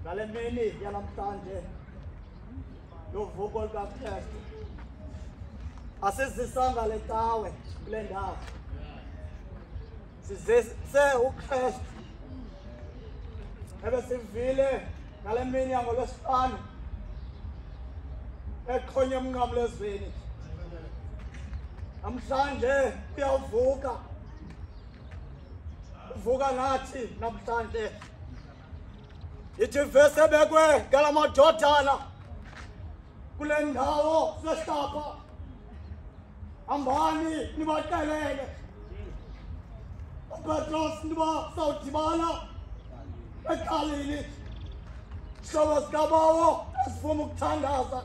ngale mini yanamhlanje lovuko likaKristu asizisanga letawe kule ndawo sizise uKristu ebesivile ngale mini yangolwesihlanu eqhonye emnqamlezweni namhlanje uyavuka uvuka nathi namhlanje ithi vese bekwe ngalamadodana kule ndawo sehlapha hambani nibaxelele uPetros niba sawudibana eqaleni hlobo sikabawo esifuna ukuthandaza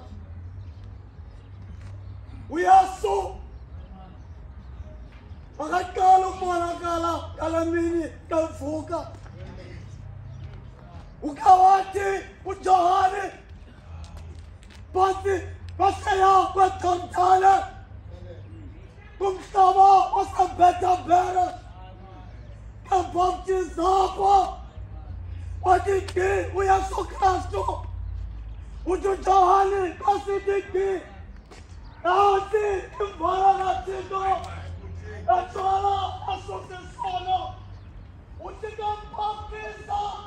uYesu akaqala ukubonakala ngale mini kavuka ukawathi uJohane bathi basaya kwathontana kumhlaba osabethambere kabaptizapho wathi uYesu Kristu uJohane basithi athi imvala kaThixo athola asosesono uthi kampapisa